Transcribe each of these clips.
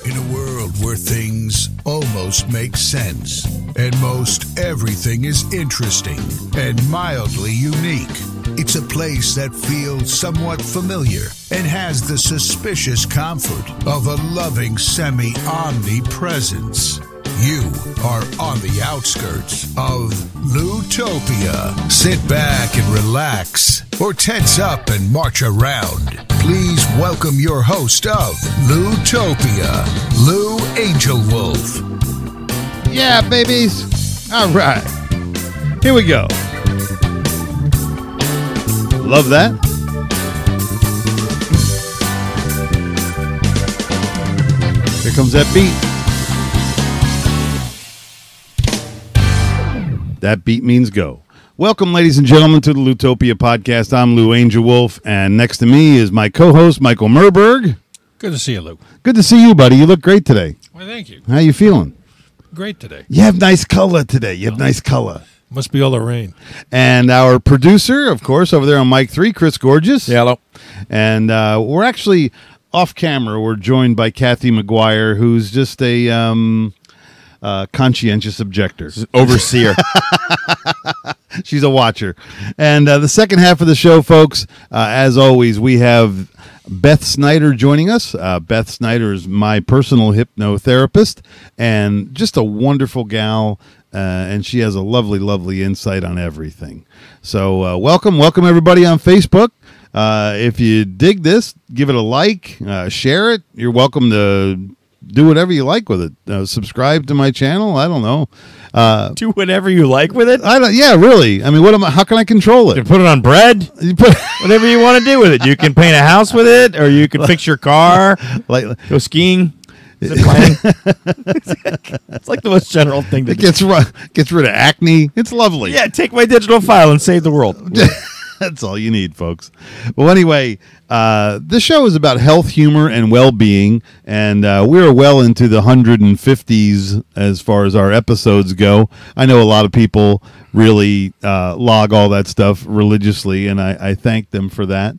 In a world where things almost make sense, and most everything is interesting and mildly unique, it's a place that feels somewhat familiar and has the suspicious comfort of a loving semi-omnipresence. You are on the outskirts of Loutopia. Sit back and relax, or tense up and march around. Please welcome your host of Loutopia, Lou Angel Wolf. Yeah, babies. All right. Here we go. Love that. Here comes that beat. That beat means go. Welcome, ladies and gentlemen, to the Loutopia podcast. I'm Lou Angel Wolf, and next to me is my co-host, Michael Merberg. Good to see you, Lou. Good to see you, buddy. You look great today. Well, thank you. How you feeling? Great today. You have nice color today. You have nice color. Must be all the rain. And our producer, of course, over there on Mic 3, Chris Gorgeous. Yeah, hello. And we're actually off camera. We're joined by Kathy McGuire, who's just a conscientious objector. Overseer. She's a watcher. And the second half of the show, folks, as always, we have Beth Snyder joining us. Beth Snyder is my personal hypnotherapist and just a wonderful gal. And she has a lovely, lovely insight on everything. So welcome everybody on Facebook. If you dig this, give it a like, share it. You're welcome to do whatever you like with it. Subscribe to my channel. I don't know. Do whatever you like with it. Yeah, really. I mean, how can I control it? You put it on bread. You put Whatever you want to do with it. You can paint a house with it, or you can fix your car. Go skiing. Zip lining. It's like the most general thing to It do. gets rid of acne. It's lovely. Yeah, take my digital file and save the world. That's all you need, folks. Well, anyway, this show is about health, humor, and well-being, and we're well into the 150s as far as our episodes go. I know a lot of people really log all that stuff religiously, and I thank them for that.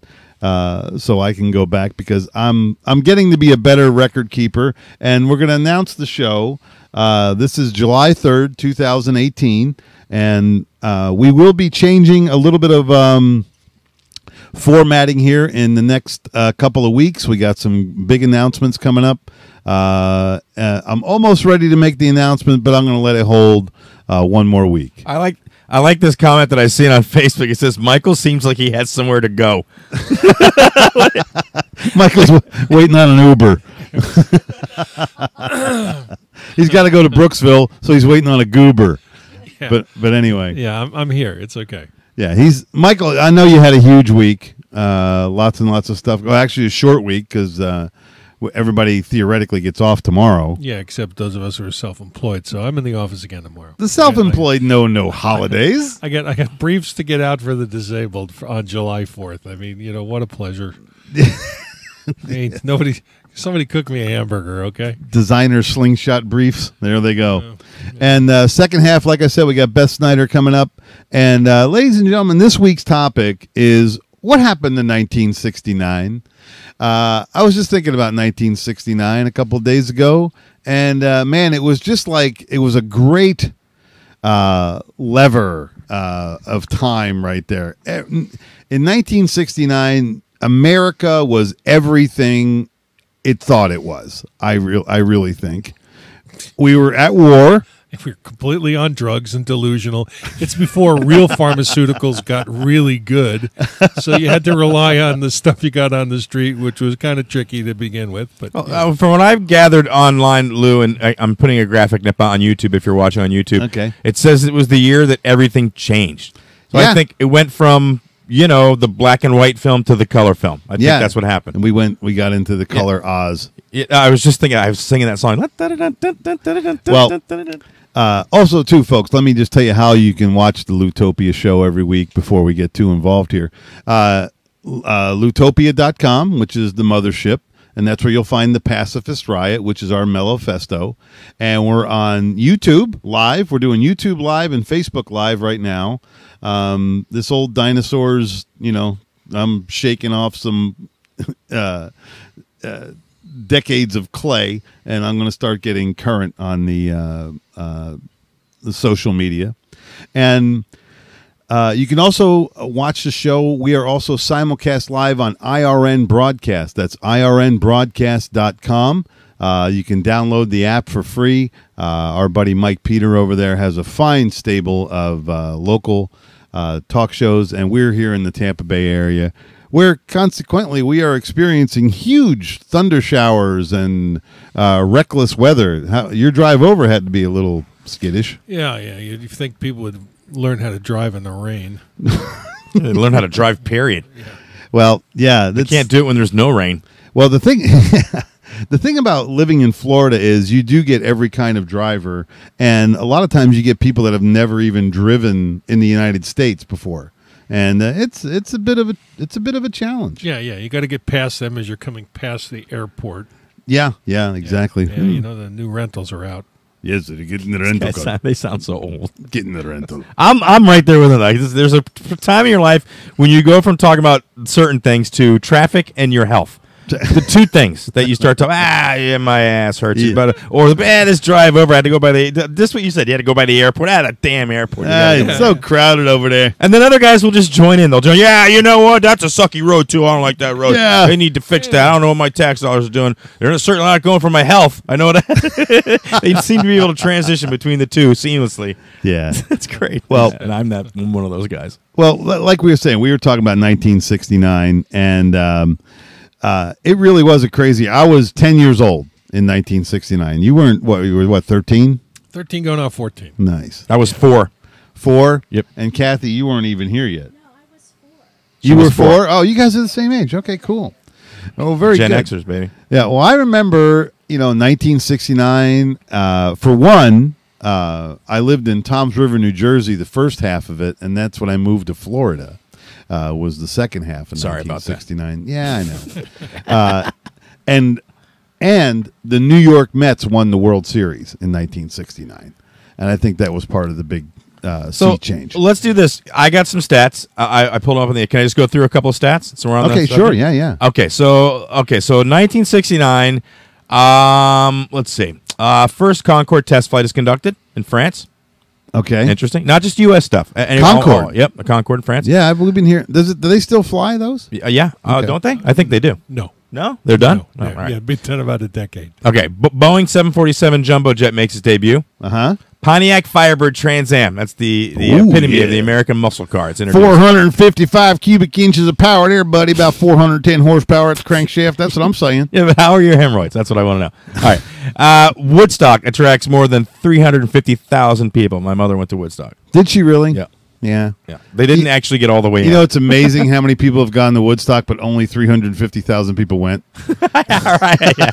So I can go back because I'm getting to be a better record keeper, and we're going to announce the show. This is July 3rd, 2018, and we will be changing a little bit of formatting here in the next couple of weeks. We got some big announcements coming up. I'm almost ready to make the announcement, but I'm going to let it hold one more week. I like this comment that I seen on Facebook. It says, Michael seems like he has somewhere to go. Michael's waiting on an Uber. He's got to go to Brooksville, so he's waiting on a goober. Yeah. But anyway. Yeah, I'm here. It's okay. Yeah, Michael, I know you had a huge week. Lots and lots of stuff. Well, actually a short week because everybody theoretically gets off tomorrow. Yeah, except those of us who are self-employed. So I'm in the office again tomorrow. The self-employed know no holidays. I got briefs to get out for the disabled on July 4th. I mean, what a pleasure. Somebody cook me a hamburger, okay? Designer slingshot briefs. There they go. Yeah. And second half, like I said, we got Beth Snyder coming up. And ladies and gentlemen, this week's topic is what happened in 1969. I was just thinking about 1969 a couple of days ago. And, man, it was just like it was a great lever of time right there. In 1969, America was everything it thought it was. I really think we were at war. We're completely on drugs and delusional. It's before real pharmaceuticals got really good, so you had to rely on the stuff you got on the street, which was kind of tricky to begin with. But from what I've gathered online, Lou, and I'm putting a graphic nip on YouTube if you're watching on YouTube. Okay. It says it was the year that everything changed. So Yeah. I think it went from the black and white film to the color film. I think that's what happened. And we got into the color Oz. Yeah, I was just thinking, I was singing that song. Well, also, too, folks, let me just tell you how you can watch the Loutopia show every week before we get too involved here. Loutopia.com, which is the mothership, and that's where you'll find the Pacifist Riot, which is our Mellowfesto. And we're on YouTube Live. We're doing YouTube Live and Facebook Live right now. This old dinosaurs, I'm shaking off some decades of clay, and I'm going to start getting current on the social media. And you can also watch the show. We are also simulcast live on IRN Broadcast. That's irnbroadcast.com. You can download the app for free. Our buddy Mike Peter over there has a fine stable of local talk shows, and we're here in the Tampa Bay area, where consequently we are experiencing huge thunder showers and reckless weather. Your drive over had to be a little skittish. Yeah. You think people would learn how to drive in the rain? Learn how to drive, period. Yeah. Well, yeah. They can't do it when there's no rain. Well, the thing... The thing about living in Florida is you do get every kind of driver, and a lot of times you get people that have never even driven in the United States before, and it's a bit of a challenge. Yeah. You got to get past them as you're coming past the airport. Yeah, exactly. Yeah, you know the new rentals are out. Yes, they're getting the rental car. They sound so old. Getting the rental. I'm right there with it. Like, there's a time in your life when you go from talking about certain things to traffic and your health. The two things that you start talking, my ass hurts, or this drive over, I had to go by this is what you said, you had to go by the airport, the damn airport. It's so crowded over there. And then other guys will just join in. They'll join, you know what, that's a sucky road too, I don't like that road. Yeah. They need to fix that. I don't know what my tax dollars are doing. They're certainly not going for my health. I know that. They seem to be able to transition between the two seamlessly. Yeah. That's great. Well, and I'm one of those guys. Well, like we were saying, we were talking about 1969, and it really was a crazy. I was 10 years old in 1969. You weren't, you were 13? 13 going on 14. Nice. I was 4. 4? Yep. And Kathy, you weren't even here yet. No, I was 4. You were 4? Oh, you guys are the same age. Okay, cool. Oh, very Gen good. Xers, baby. Yeah, well, I remember, 1969, for one, I lived in Toms River, New Jersey, the first half of it, and that's when I moved to Florida. Was the second half of Sorry about 1969. Yeah, I know. And the New York Mets won the World Series in 1969, and I think that was part of the big sea change. Let's do this. I got some stats. I pulled up on the. Can I just go through a couple of stats? So we're on. Okay, sure. Yeah. Okay, so 1969. Let's see. First Concorde test flight is conducted in France. Okay. Interesting. Not just U.S. stuff. Concorde. Yep, a Concorde in France. Yeah, I believe in here. Do they still fly those? Yeah. Okay. Don't they? I think they do. No. No? They're done? No. Oh, all right. Yeah, been done about a decade. Okay. Boeing 747 jumbo jet makes its debut. Uh-huh. Pontiac Firebird Trans Am. That's the epitome of the American muscle car. It's introduced. 455 cubic inches of power there, buddy. About 410 horsepower at the crankshaft. That's what I'm saying. Yeah, but how are your hemorrhoids? That's what I want to know. All right. Woodstock attracts more than 350,000 people. My mother went to Woodstock. Did she really? Yeah. Yeah. They didn't actually get all the way in. You know, it's amazing how many people have gone to Woodstock, but only 350,000 people went. All right. Yeah.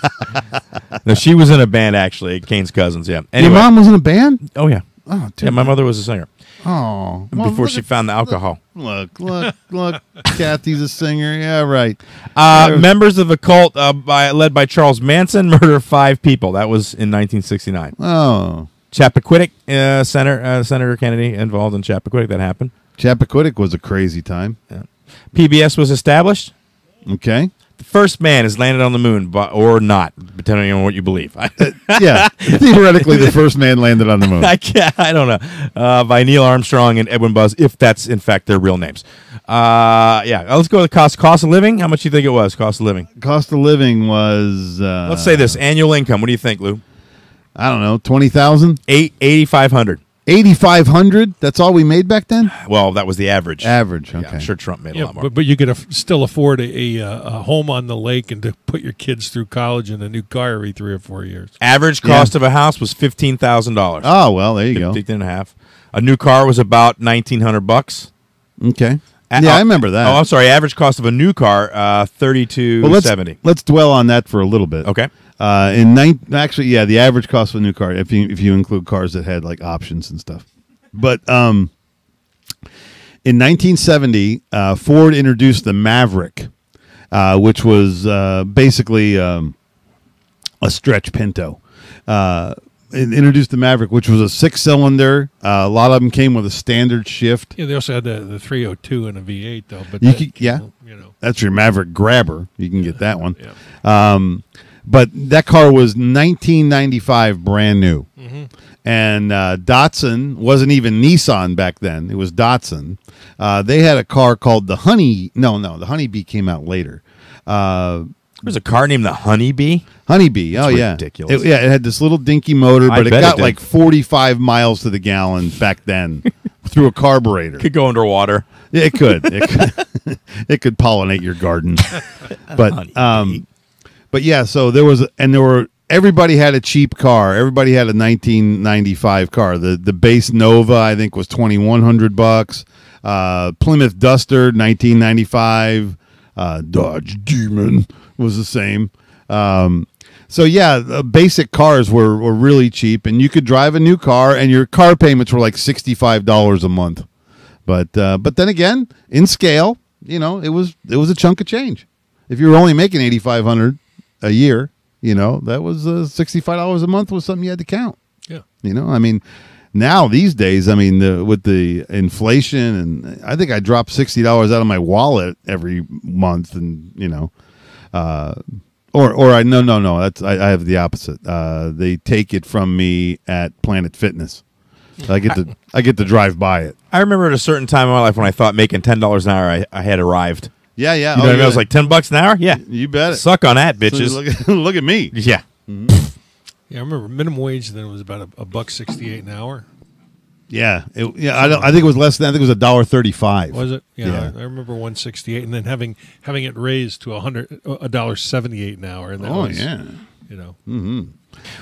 No, she was in a band, actually, Kane's Cousins, yeah. Anyway. Your mom was in a band? Oh, yeah. Oh, dude. Yeah, my mother was a singer. Oh. Before she found the alcohol. Look. Kathy's a singer. Yeah, right. Members of a cult led by Charles Manson murder 5 people. That was in 1969. Oh. Chappaquiddick, Senator Kennedy involved in Chappaquiddick. That happened. Chappaquiddick was a crazy time. Yeah. PBS was established. Okay. The first man has landed on the moon, or not, depending on what you believe. Yeah. Theoretically, the first man landed on the moon. I don't know. By Neil Armstrong and Edwin Buzz, if that's, in fact, their real names. Let's go with cost of living. How much do you think it was, cost of living? Cost of living was... let's say this, annual income. What do you think, Lou? I don't know, 20,000? 8,500. 8,500? That's all we made back then? Well, that was the average. Average, okay. Yeah, I'm sure Trump made a lot more. But you could still afford a home on the lake and to put your kids through college and a new car every 3 or 4 years. Average cost of a house was $15,000. Oh, well, there you go. 15.5. A new car was about $1,900. Okay. Yeah, I remember that. Oh, I'm sorry. Average cost of a new car, $3,270. Let's dwell on that for a little bit. Okay. The average cost of a new car, if you include cars that had like options and stuff. But in 1970, Ford introduced the Maverick, which was basically a stretch Pinto. It introduced the Maverick, which was a 6-cylinder. A lot of them came with a standard shift. Yeah, they also had the 302 and a V8 though. But that's your Maverick grabber. You can get that one. Yeah. but that car was 1995, brand new. And Datsun wasn't even Nissan back then. It was Datsun. They had a car called the Honey. No, the Honeybee came out later. There's a car named the Honeybee. Honeybee. Oh, That's yeah. ridiculous. It had this little dinky motor, I but it bet got it did. like 45 miles to the gallon back then through a carburetor. Could go underwater. Yeah, it could. It could pollinate your garden. But yeah, so everybody had a cheap car. Everybody had a 1995 car. The base Nova, I think, was $2,100. Plymouth Duster, 1995. Dodge Demon was the same. So yeah, basic cars were really cheap, and you could drive a new car, and your car payments were like $65 a month. But then again, in scale, it was a chunk of change. If you were only making $8,500 a year, that was $65 a month was something you had to count. Yeah. I mean, now these days, I mean, with the inflation, and I think I drop $60 out of my wallet every month, and or I no, that's I have the opposite. They take it from me at Planet Fitness. I get to drive by it. I remember at a certain time in my life when I thought making $10 an hour, I had arrived. Yeah. You know what I mean? I was like, $10 an hour? Yeah. You bet it. Suck on that, bitches. So look at me. Yeah. Yeah, I remember minimum wage then was about $1.68 an hour. Yeah. I think it was less than. I think it was $1.35. Was it? Yeah. I remember 168, and then having it raised to $1.78 an hour. And that was, yeah.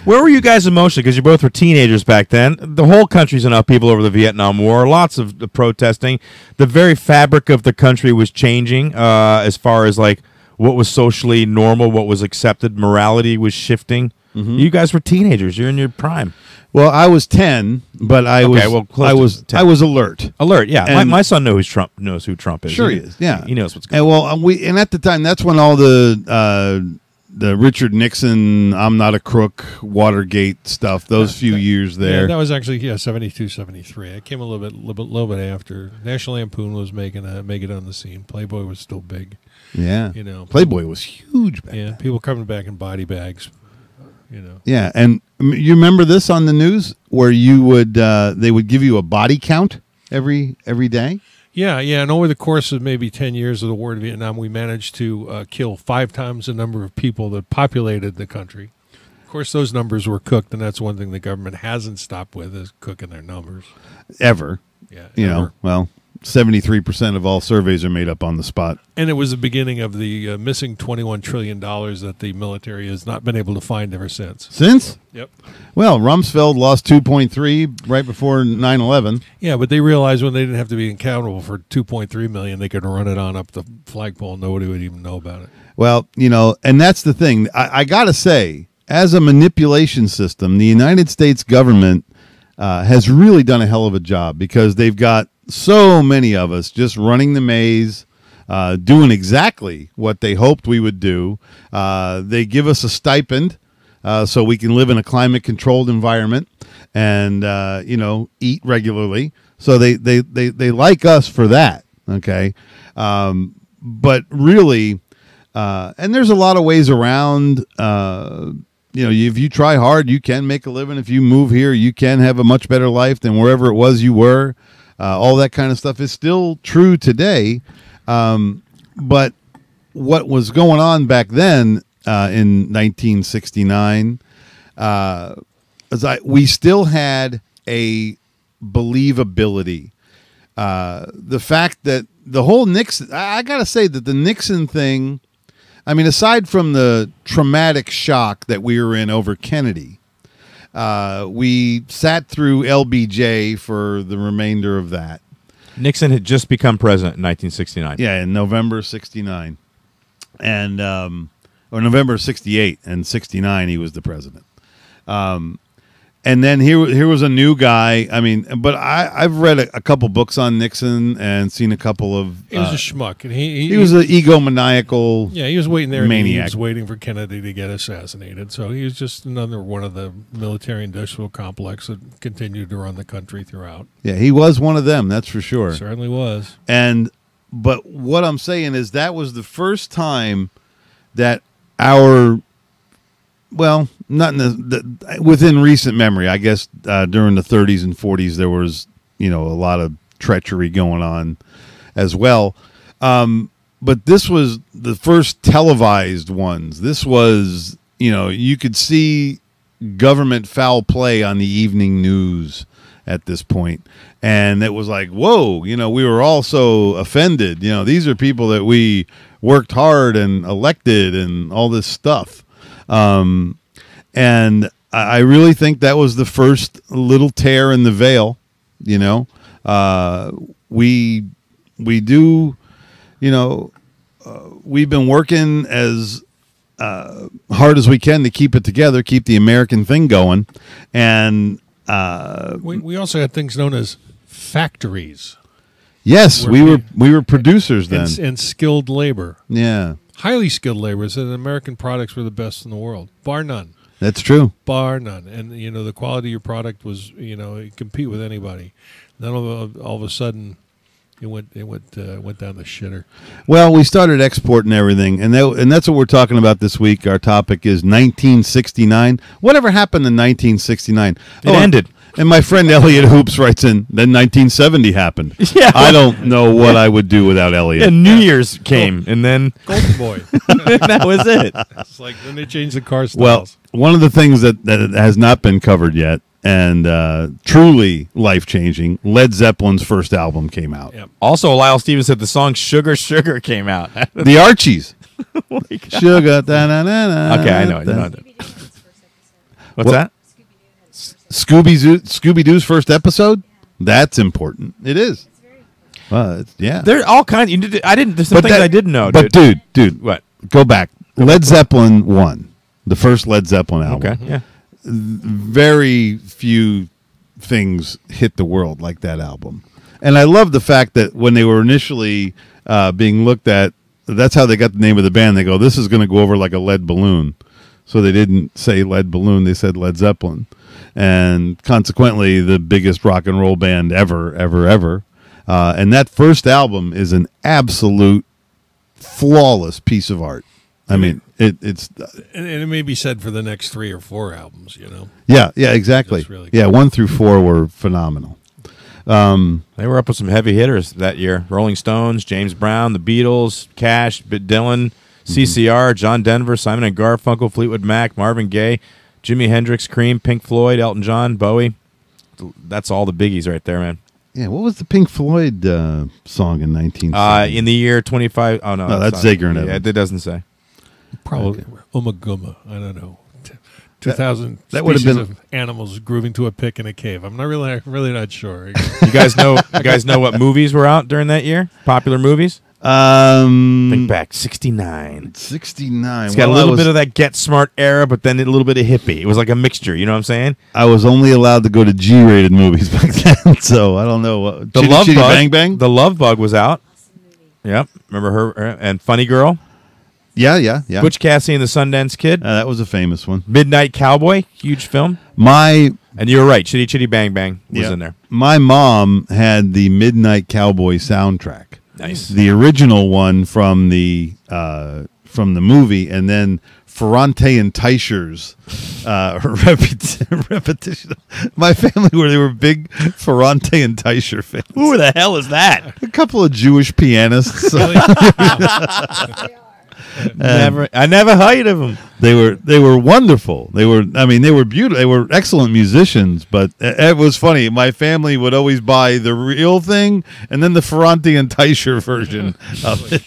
Where were you guys emotionally? Because you both were teenagers back then. The whole country's in upheaval over the Vietnam War. Lots of the protesting. The very fabric of the country was changing as far as like what was socially normal, what was accepted. Morality was shifting. You guys were teenagers. You're in your prime. Well, I was 10, but I was 10. I was alert. Alert, yeah. And My son knows who Trump is. Sure he is. Yeah, he knows what's going on. And at the time, that's when all the Richard Nixon, I'm not a crook, Watergate stuff. Those few years there. Yeah, that was actually 72, 73. It came a little bit after. National Lampoon was making it on the scene. Playboy was still big. Yeah, Playboy was huge back then. People coming back in body bags. Yeah, and you remember this on the news where you would they would give you a body count every day. Yeah, and over the course of maybe 10 years of the war in Vietnam, we managed to kill 5 times the number of people that populated the country. Of course, those numbers were cooked, and that's one thing the government hasn't stopped with is cooking their numbers. Ever. Yeah. 73% of all surveys are made up on the spot. And it was the beginning of the missing $21 trillion that the military has not been able to find ever since. Since? Yep. Well, Rumsfeld lost 2.3 right before 9/11. Yeah, but they realized when they didn't have to be accountable for 2.3 million, they could run it on up the flagpole and nobody would even know about it. Well, and that's the thing. I got to say, as a manipulation system, the United States government has really done a hell of a job because they've got so many of us just running the maze, doing exactly what they hoped we would do. They give us a stipend so we can live in a climate-controlled environment and, eat regularly. So they like us for that, okay? But really, and there's a lot of ways around, if you try hard, you can make a living. If you move here, you can have a much better life than wherever it was you were. All that kind of stuff is still true today. But what was going on back then in 1969 we still had a believability. The fact that the whole Nixon, I got to say that the Nixon thing, I mean, aside from the traumatic shock that we were in over Kennedy, we sat through LBJ for the remainder of that. Nixon had just become president in 1969. Yeah, in November 69. And or November 68 and 69 he was the president. And then here was a new guy. I mean, but I've read a couple books on Nixon and seen a couple of. He was a schmuck, and he was an egomaniacal. Yeah, he was waiting there. Maniac. He was waiting for Kennedy to get assassinated. So he was just another one of the military-industrial complex that continued to run the country throughout. Yeah, he was one of them. That's for sure. Certainly was. But what I'm saying is that was the first time that our well, not in within recent memory. I guess during the 30s and 40s there was a lot of treachery going on as well. But this was the first televised ones. This was, you could see government foul play on the evening news at this point. And it was like, whoa, we were all so offended. These are people that we worked hard and elected and all this stuff. And I really think that was the first little tear in the veil. We do, we've been working as hard as we can to keep it together, keep the American thing going. And we also had things known as factories. Yes, we were producers then. And skilled labor. Yeah. Highly skilled labor. So the American products were the best in the world, bar none. That's true. Bar none. And, the quality of your product was, it compete with anybody. Then all of a sudden, it went down the shitter. Well, we started exporting everything, and that's what we're talking about this week. Our topic is 1969. Whatever happened in 1969? It ended. And my friend Elliot Hoops writes in, then 1970 happened. Yeah. I don't know what I would do without Elliot. And New Year's came, and then Golden Boy. that was it. It's like then they changed the car styles. Well, one of the things that has not been covered yet, and truly life-changing, Led Zeppelin's first album came out. Yep. Also, Lyle Stevens said the song "Sugar Sugar" came out. The Archies. Oh Sugar. Da-na-na-na, okay, I know. What's that? Scooby-Doo's first episode? That's important. It is. Well, yeah. There are all kinds. There's some things I didn't know. But dude, what? Go back. Led Zeppelin 1, the first Led Zeppelin album. Okay, yeah. Very few things hit the world like that album. And I love the fact that when they were initially being looked at, that's how they got the name of the band. They go, this is going to go over like a lead balloon. So they didn't say Lead Balloon, they said Led Zeppelin. And consequently, the biggest rock and roll band ever. And that first album is an absolute flawless piece of art. I mean, it's... And it may be said for the next 3 or 4 albums, Yeah, exactly. Really cool. 1 through 4 were phenomenal. They were up with some heavy hitters that year. Rolling Stones, James Brown, the Beatles, Cash, Dylan, CCR, John Denver, Simon and Garfunkel, Fleetwood Mac, Marvin Gaye, Jimi Hendrix, Cream, Pink Floyd, Elton John, Bowie. That's all the biggies right there, man. Yeah, what was the Pink Floyd song in 1970? In the year 25... Oh, no. No, that's Zager and Yeah, Evans. it doesn't say. Probably Umaguma. I don't know. 2,000 that would have species been of animals grooving to a pick in a cave. I'm not really not sure. You guys know what movies were out during that year? Popular movies? Think back, 69. 69. It's got a little bit of that Get Smart era, but then a little bit of hippie. It was like a mixture. You know what I'm saying? I was only allowed to go to G-rated movies back then, so I don't know what. The Chitty Love Chitty Bug. Bang Bang. The Love Bug was out. Yep, remember her and Funny Girl. Yeah. Butch Cassidy and the Sundance Kid. That was a famous one. Midnight Cowboy, huge film. And you were right, Chitty Chitty Bang Bang was in there. My mom had the Midnight Cowboy soundtrack. Nice. The original one from the movie, and then Ferrante and Teicher's repetition. My family they were big Ferrante and Teicher fans. Who the hell is that? A couple of Jewish pianists. I never heard of them. They were wonderful. They were beautiful. They were excellent musicians, but it was funny. My family would always buy the real thing and then the Ferrante and Teicher version of it.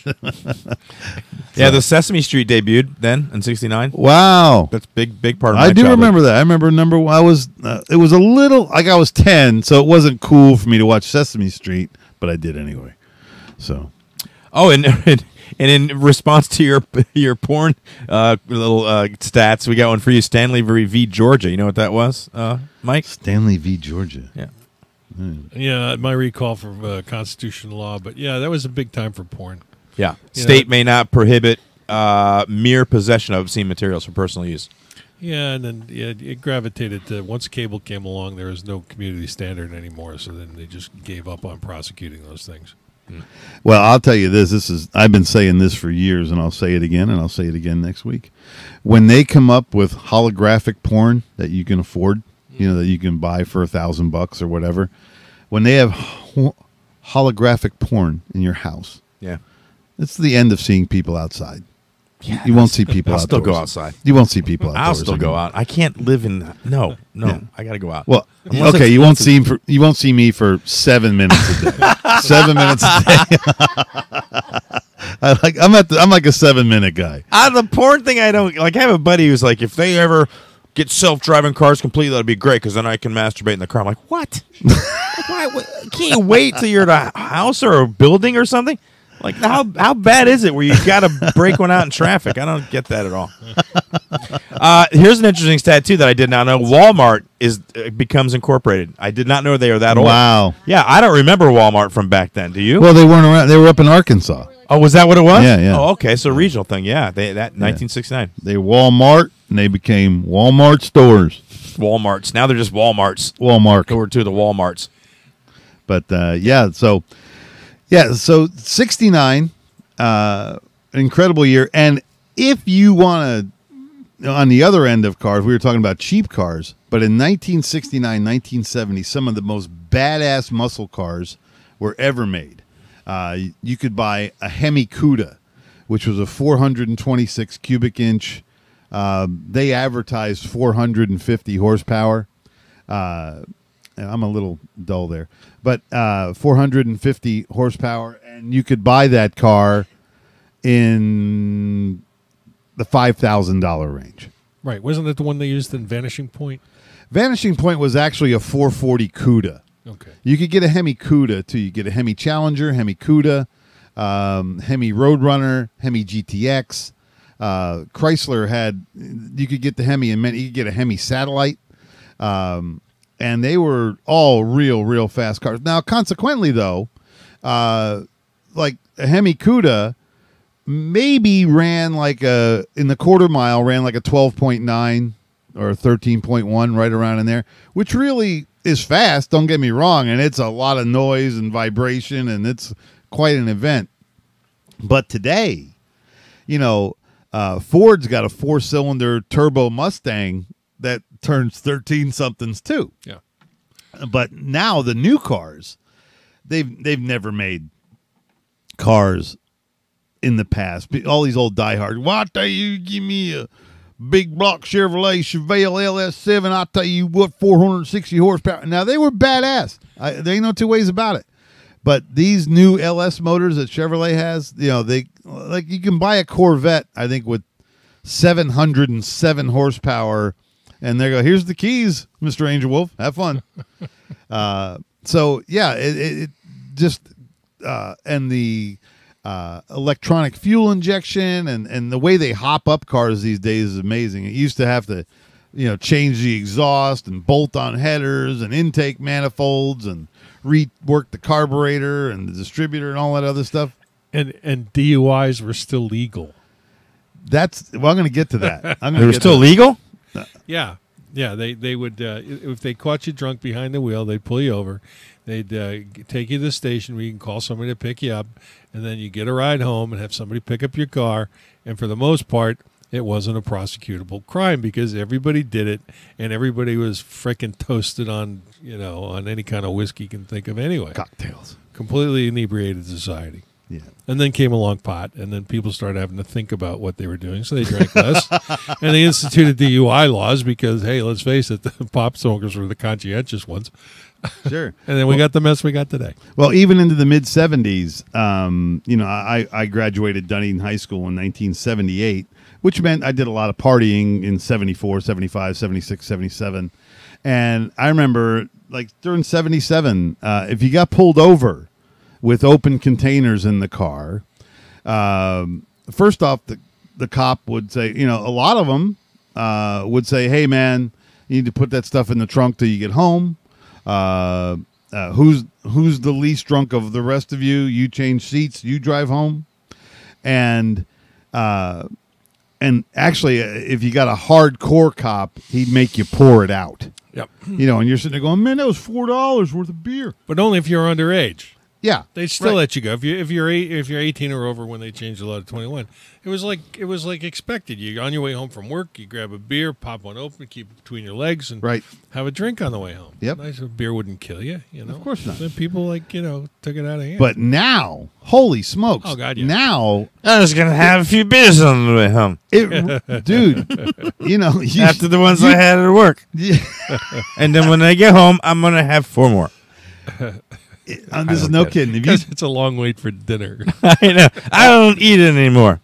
Yeah, the Sesame Street debuted then in '69. Wow. That's big part of my I do childhood. remember that. I remember I was it was a little like I was 10, so it wasn't cool for me to watch Sesame Street, but I did anyway. So And in response to your porn little stats, we got one for you. Stanley v. Georgia. You know what that was, Mike? Stanley v. Georgia. Yeah. Yeah, my recall from constitutional law, but yeah, that was a big time for porn. Yeah. State may not prohibit mere possession of obscene materials for personal use. Yeah, and then it gravitated to once cable came along, there was no community standard anymore, so then they just gave up on prosecuting those things. Well, I'll tell you this. I've been saying this for years, and I'll say it again, and I'll say it again next week. When they come up with holographic porn that you can afford, that you can buy for $1,000 or whatever, when they have holographic porn in your house, it's the end of seeing people outside. Yeah, you won't see people I'll outdoors. still go outside. You won't see people outdoors. I'll still go out. I can't live in. No. Yeah. I got to go out. Well, Unless okay, you won't see me for 7 minutes a day. 7 minutes a day. I'm like a 7-minute guy. The porn thing, I don't like. I have a buddy who's like, if they ever get self-driving cars completely, that'd be great because then I can masturbate in the car. I'm like, what? Why? Can't you wait till you're at a house or a building or something? Like, how bad is it where you got to break one out in traffic? I don't get that at all. Here's an interesting stat, too, that I did not know. Walmart becomes incorporated. I did not know they were that old. Wow. Yeah, I don't remember Walmart from back then. Do you? Well, they weren't around. They were up in Arkansas. Oh, was that what it was? Yeah. Oh, okay, so regional thing. Yeah, 1969. They Walmart, and they became Walmart stores. Walmarts. Now they're just Walmarts. Walmart. Over to the Walmarts. But, so 69, incredible year. And if you want to, on the other end of cars, we were talking about cheap cars, but in 1969, 1970, some of the most badass muscle cars were ever made. You could buy a Hemi Cuda, which was a 426 cubic inch. They advertised 450 horsepower. I'm a little dull there, but 450 horsepower, and you could buy that car in the $5,000 range. Right. Wasn't that the one they used in Vanishing Point? Vanishing Point was actually a 440 Cuda. Okay. You could get a Hemi Cuda, too. You get a Hemi Challenger, Hemi Cuda, Hemi Roadrunner, Hemi GTX. Chrysler had, you could get the Hemi, and you could get a Hemi Satellite. And they were all real fast cars. Now, consequently, though, like a Hemi Cuda maybe ran like in the quarter mile, ran like a 12.9 or 13.1, right around in there, which really is fast, don't get me wrong, and it's a lot of noise and vibration, and it's quite an event. But today, Ford's got a 4-cylinder turbo Mustang that turns 13-somethings too. Yeah. But now the new cars, they've never made cars in the past. All these old diehards. Why tell you give me a big block Chevrolet Chevelle LS7? I'll tell you what, 460 horsepower. Now they were badass. There ain't no two ways about it. But these new LS motors that Chevrolet has, they like you can buy a Corvette, I think, with 707 horsepower. And they go, here's the keys, Mr. Angel Wolf. Have fun. It just and the electronic fuel injection and the way they hop up cars these days is amazing. It used to have to, change the exhaust and bolt on headers and intake manifolds and rework the carburetor and the distributor and all that other stuff. And DUIs were still legal. I'm going to get to that. They were still legal? Yeah. They would if they caught you drunk behind the wheel, they'd pull you over. They'd take you to the station where you can call somebody to pick you up, and then you get a ride home and have somebody pick up your car. And for the most part, it wasn't a prosecutable crime because everybody did it, and everybody was frickin' toasted on on any kind of whiskey you can think of anyway. Cocktails. Completely inebriated society. Yeah. And then came along pot, and then people started having to think about what they were doing, so they drank less. And they instituted DUI laws because, hey, let's face it, the pop smokers were the conscientious ones. Sure. And then we got the mess we got today. Well, even into the mid-'70s, I graduated Dunedin High School in 1978, which meant I did a lot of partying in 74, 75, 76, 77. And I remember, like, during 77, if you got pulled over with open containers in the car, first off, the cop would say, a lot of them would say, hey, man, you need to put that stuff in the trunk till you get home. Who's the least drunk of the rest of you? You change seats, you drive home. And actually, if you got a hardcore cop, he'd make you pour it out. Yep. And you're sitting there going, man, that was $4 worth of beer. But only if you're underage. Yeah, They'd still right. let you go if you're 18 or over when they changed the law to 21. It was like expected. You on your way home from work, you grab a beer, pop one open, keep it between your legs, and Right. have a drink on the way home. Yep. Nice, a beer wouldn't kill you. Of course not. Then people took it out of hand. But now, holy smokes! Oh, God, yeah. Now, I was gonna have a few beers on the way home dude, after the ones I had at work, Yeah, and then when I get home, I'm gonna have 4 more. this is no kidding. If you, because it's a long wait for dinner. I know. I don't eat it anymore.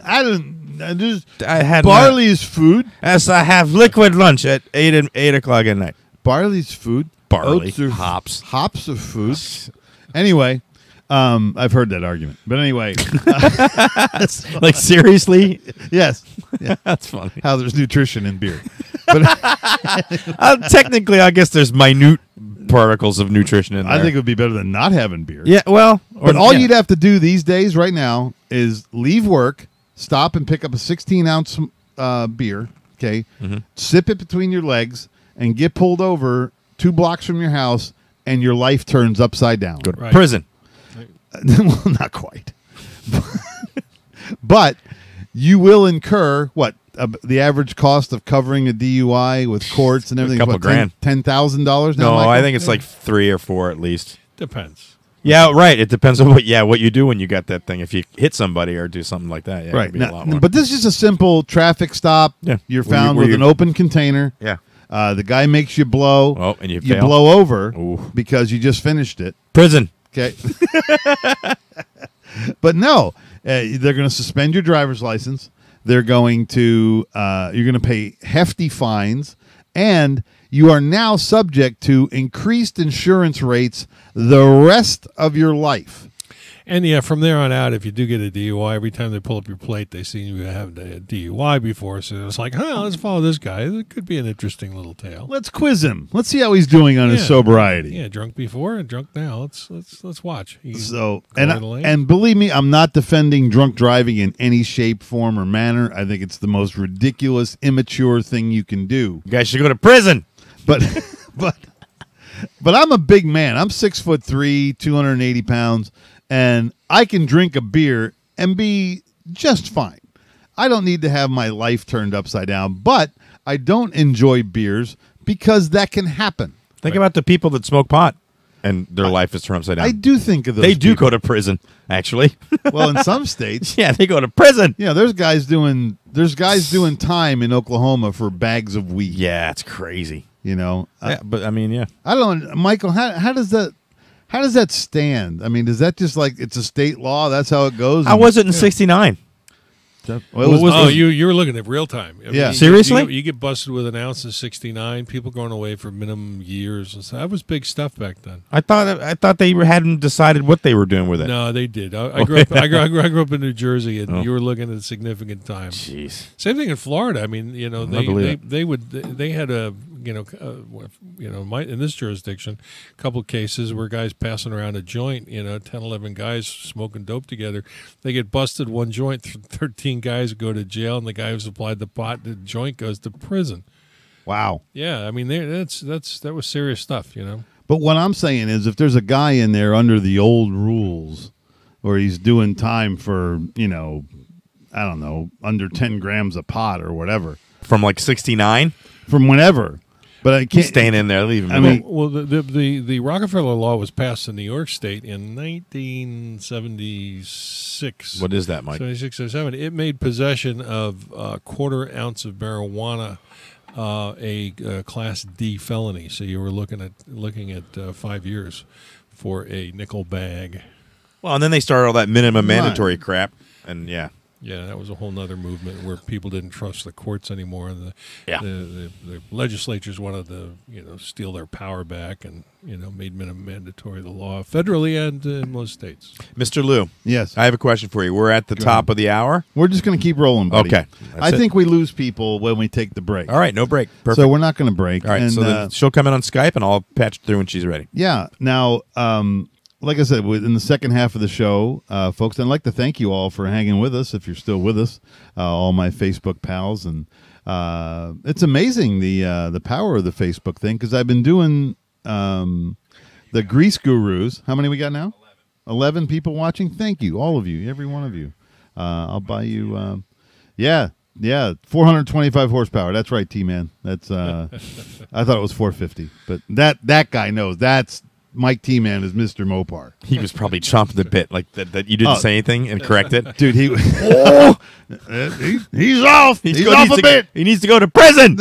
I don't. I just I had barley's food. As I have liquid lunch at 8 o'clock at night. Barley's food. Barley, Oats are hops. Hops of food. Anyway, I've heard that argument. But anyway, Like seriously, yes, yeah. that's funny. How there's nutrition in beer. But Technically, I guess there's minute particles of nutrition in there. I think it would be better than not having beer. Yeah, well, But all you'd have to do these days, right now, is leave work, stop and pick up a 16-ounce beer, okay, sip it between your legs, and get pulled over 2 blocks from your house, and your life turns upside down. go to Right. prison. Well, not quite. But you will incur, the average cost of covering a DUI with courts and everything? couple is grand. $10,000 now, No, Michael? I think it's like 3 or 4 at least. Depends. Yeah, right. It depends on what you do when you got that thing. If you hit somebody or do something like that, yeah, it Right. could be a lot Now, more. but this is just a simple traffic stop. Yeah. You're Where found with an open container. yeah, The guy makes you blow. Oh, and you you fail. blow over Ooh. because you just finished it. prison. Okay. But no, they're going to suspend your driver's license. They're going to you're going to pay hefty fines, and you are now subject to increased insurance rates the rest of your life. And yeah, from there on out, if you do get a DUI, every time they pull up your plate, they see you have a DUI before. So it's like, let's follow this guy. It could be an interesting little tale. Let's quiz him. Let's see how he's doing on his Yeah. sobriety. Yeah, drunk before and drunk now. Let's watch. So Go in the lane. and believe me, I'm not defending drunk driving in any shape, form, or manner. I think it's the most ridiculous, immature thing you can do. You guys should go to prison. But but I'm a big man. I'm 6'3", 280 pounds, and I can drink a beer and be just fine. I don't need to have my life turned upside down, but I don't enjoy beers because that can happen. Think about the people that smoke pot and their life is turned upside down. I do think of those. They do people. go to prison, actually. Well, in some states. Yeah, they go to prison. Yeah, there's guys doing time in Oklahoma for bags of weed. Yeah, it's crazy. You know, Yeah, but I mean, yeah. I don't know, Michael. How does that stand? I mean, is that just like it's a state law? That's how it goes. How was it in '69? Well, it was, you were looking at real time. I mean, Yeah. Seriously? You get busted with an ounce in '69. People going away for minimum years. And so that was big stuff back then. I thought they hadn't decided what they were doing with it. No, they did. I grew up. I grew up in New Jersey, and you were looking at significant time. Jeez. Same thing in Florida. I mean, believe they had a in this jurisdiction, a couple of cases where guys passing around a joint, 10, 11 guys smoking dope together. They get busted one joint, 13 guys go to jail, and the guy who supplied the pot, the joint goes to prison. wow. Yeah, I mean that was serious stuff, But what I'm saying is, if there's a guy in there under the old rules, or he's doing time for I don't know, under 10 grams of pot or whatever From like '69? from whenever. But I He's can't. staying in there, leave him. I mean- Well, the Rockefeller law was passed in New York State in 1976. What is that, Mike? 76 or 7. It made possession of a quarter ounce of marijuana a Class D felony. So you were looking at 5 years for a nickel bag. Well, and then they started all that minimum Right. mandatory crap, and yeah. Yeah, that was a whole nother movement where people didn't trust the courts anymore. And Yeah. the legislatures wanted to, steal their power back and, made minimum mandatory the law federally and in most states. Mr. Lou, Yes, I have a question for you. We're at the top of the hour. we're just going to keep rolling, buddy. Okay. I That's it. think we lose people when we take the break. All right, no break. Perfect. So we're not going to break. all right, And, so then she'll come in on Skype, and I'll patch through when she's ready. yeah. Now, like I said, in the second half of the show, folks, I'd like to thank you all for hanging with us. If you're still with us, all my Facebook pals, and it's amazing the power of the Facebook thing, because I've been doing the Grease Gurus. How many we got now? 11 people watching. Thank you, all of you, every one of you. I'll buy you. Yeah, 425 horsepower. That's right, T-Man. That's. I thought it was 450, but that guy knows. That's Mike T-Man is Mr. Mopar. He was probably chomping the bit like that. You didn't say anything and correct it, dude. He's off. He's off a bit. He needs to go to prison.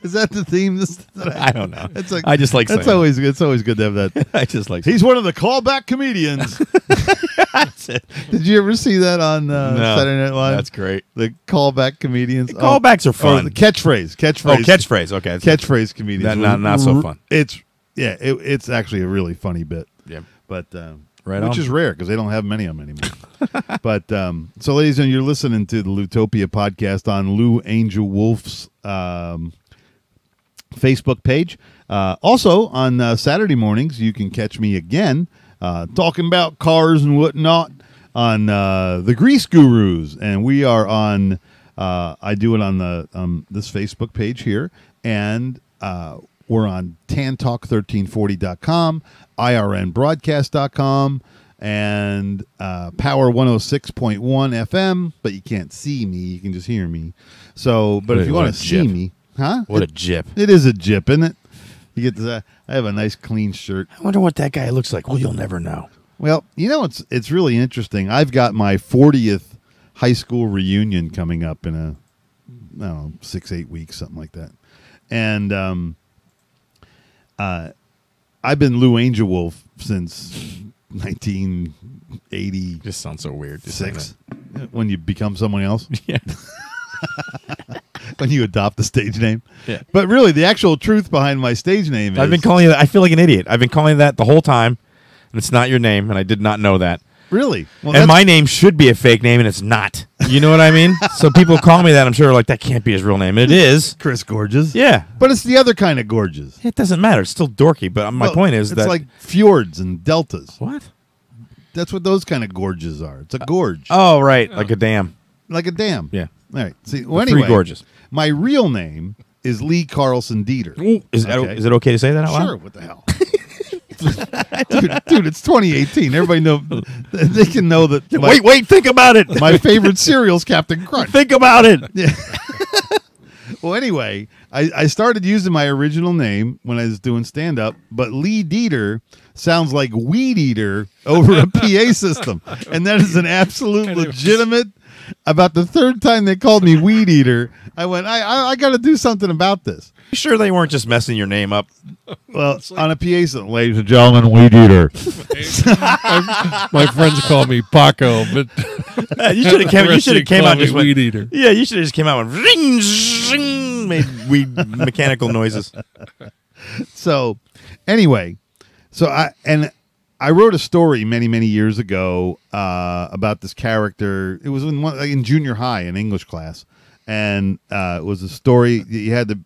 Is that the theme? I don't know. It's like, I just like it's saying always it's always good to have that. I just like. He's one of the callback comedians. Did you ever see that on Saturday Night Live? That's great. The callback comedians. Callbacks are fun. The catchphrase. Oh, catchphrase. Okay, catchphrase comedians. Not so fun. It's actually a really funny bit. Yeah, but right, which is rare because they don't have many of them anymore. But so, ladies and gentlemen, you're listening to the Loutopia podcast on Lou Angel Wolf's Facebook page. Also on Saturday mornings, you can catch me again talking about cars and whatnot on the Grease Gurus, and we are on. I do it on this Facebook page here, and we're on tantalk1340.com, irnbroadcast.com, and Power 106.1 FM. But you can't see me; you can just hear me. So, but if you want to see me. Huh? What a jip. It is a jip, isn't it? You get this, I have a nice clean shirt. I wonder what that guy looks like. Well, you'll never know. Well, you know, it's really interesting. I've got my 40th high school reunion coming up in I don't know, 6-8 weeks, something like that. And I've been Lou Angel Wolf since 1980. Just sounds so weird. When you become someone else. Yeah. When you adopt the stage name. Yeah. But really, the actual truth behind my stage name is... I've been calling you that. I feel like an idiot. I've been calling you that the whole time, and it's not your name, and I did not know that. Really? Well, and my name should be a fake name, and it's not. You know what I mean? So people call me that, I'm sure, like, that can't be his real name. And it is. Chris Gorgeous. Yeah. But it's the other kind of gorgeous. It doesn't matter. It's still dorky, but my point is it's that... It's like fjords and deltas. What? That's what those kind of gorges are. It's a gorge. Oh, right. Like a dam. Like a dam. Yeah. All right. See, well, anyway, three gorges. My real name is Lee Carlson Dieter. Ooh, is it okay to say that out loud? Sure. What the hell? dude, it's 2018. Everybody know. They can know that. Wait. Think about it. My favorite cereal's Captain Crunch. Think about it. Yeah. Well, anyway, I started using my original name when I was doing stand-up, but Lee Dieter sounds like Weed Eater over a PA system. And that is an absolute legitimate... About the third time they called me Weed Eater, I went, I got to do something about this. You sure they weren't just messing your name up? Well, on a PA system, ladies and gentlemen, Weed Eater. My friends call me Paco, but you should have came out and just Weed Eater. Yeah, you should have just came out and ring, zing, made weed mechanical noises. So, anyway, I wrote a story many years ago about this character. It was in junior high in English class, and it was a story. You had the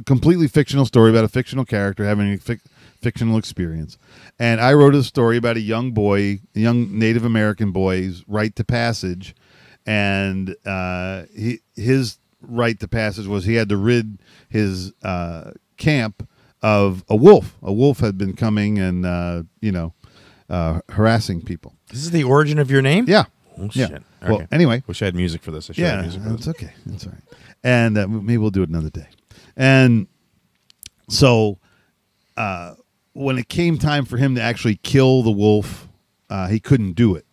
completely fictional story about a fictional character having a fictional experience, and I wrote a story about a young Native American boy's right to passage, and his right to passage was he had to rid his camp of a wolf. A wolf had been coming and harassing people. This is the origin of your name? Yeah. Oh, yeah. shit. Well, okay. Anyway. Wish I had music for this. It's okay. It's all right. And maybe we'll do it another day. And so when it came time for him to actually kill the wolf, he couldn't do it.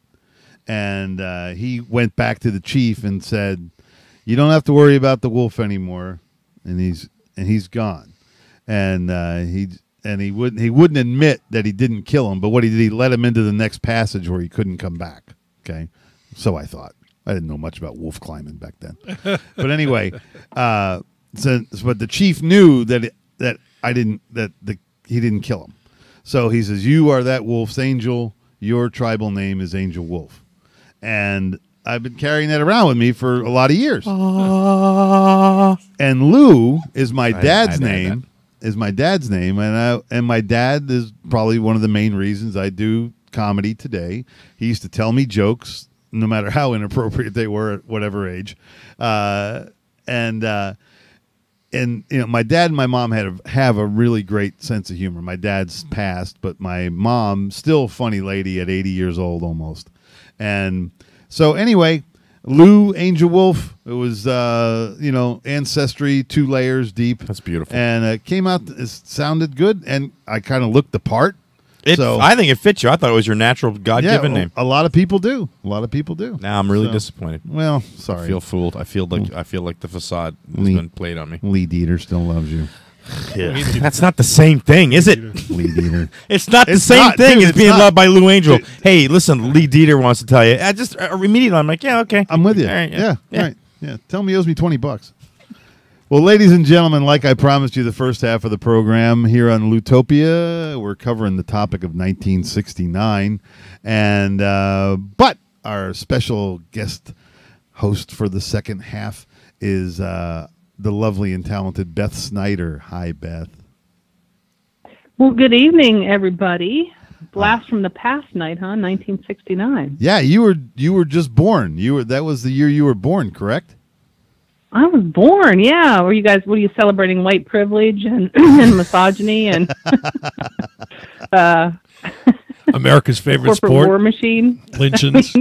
And he went back to the chief and said, "You don't have to worry about the wolf anymore." And he's gone. And he wouldn't admit that he didn't kill him, but what he did, he let him into the next passage where he couldn't come back. Okay, so I thought. I didn't know much about wolf climbing back then, but anyway, but the chief knew that he didn't kill him, so he says, "You are that wolf's angel. Your tribal name is Angel Wolf," and I've been carrying that around with me for a lot of years. And Lou is my dad's name. Is my dad's name, and my dad is probably one of the main reasons I do comedy today. He used to tell me jokes, no matter how inappropriate they were at whatever age, and and my dad and my mom have a really great sense of humor. My dad's passed, but my mom still a funny lady at 80 years old almost. And so anyway, Lou Angel Wolf, it was ancestry 2 layers deep. That's beautiful. And it came out, it sounded good, and I kind of looked the part. I think it fits you. I thought it was your natural God-given name. A lot of people do. Now I'm really disappointed. Well, sorry. I feel fooled. I feel like the facade has been played on me. Lee Dieter still loves you. Yeah. That's not the same thing, is it? Lee Dieter. It's not the same thing as being loved by Lou Angel. Hey, listen, Lee Dieter wants to tell you. I just immediately I'm like, yeah, okay. I'm with you. All right, yeah. All right. Yeah. Tell me he owes me $20. Well, ladies and gentlemen, like I promised you the first half of the program here on Loutopia, we're covering the topic of 1969, and but our special guest host for the second half is the lovely and talented Beth Snyder. Hi, Beth. Well, good evening, everybody. Blast from the past night, huh? 1969. Yeah, you were just born. That was the year you were born, correct? I was born, yeah. Were you celebrating white privilege and, and misogyny and America's favorite corporate sport? war machine? Lynchings.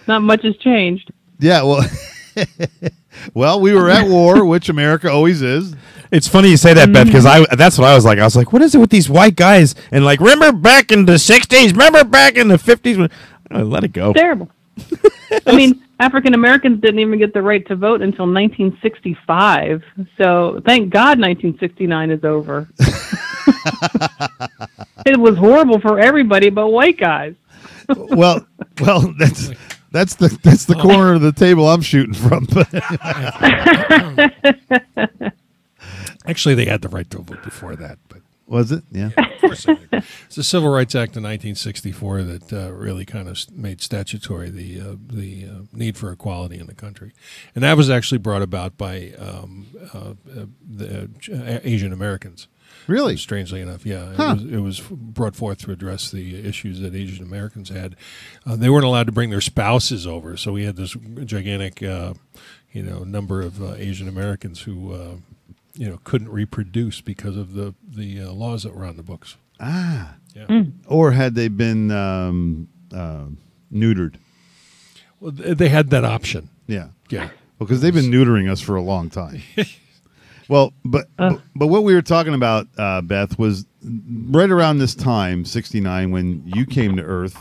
Not much has changed. Yeah, well, we were at war, which America always is. It's funny you say that, Beth, because that's what I was like. I was like, what is it with these white guys? And like, remember back in the 60s? Remember back in the 50s? Let it go. Terrible. I mean, African Americans didn't even get the right to vote until 1965. So thank God 1969 is over. It was horrible for everybody but white guys. Well, that's the corner of the table I'm shooting from. Actually, they had the right to vote before that, but was it? Yeah. of course they did. It's the Civil Rights Act of 1964 that really kind of made statutory the need for equality in the country, and that was actually brought about by the Asian Americans. Really? Strangely enough, yeah. Huh. It was brought forth to address the issues that Asian Americans had. They weren't allowed to bring their spouses over, so we had this gigantic, number of Asian Americans who, couldn't reproduce because of the laws that were on the books. Ah. Yeah. Or had they been neutered? Well, they had that option. Yeah. Yeah. Well, because they've been neutering us for a long time. Well, but what we were talking about, Beth, was right around this time, 69, when you came to Earth,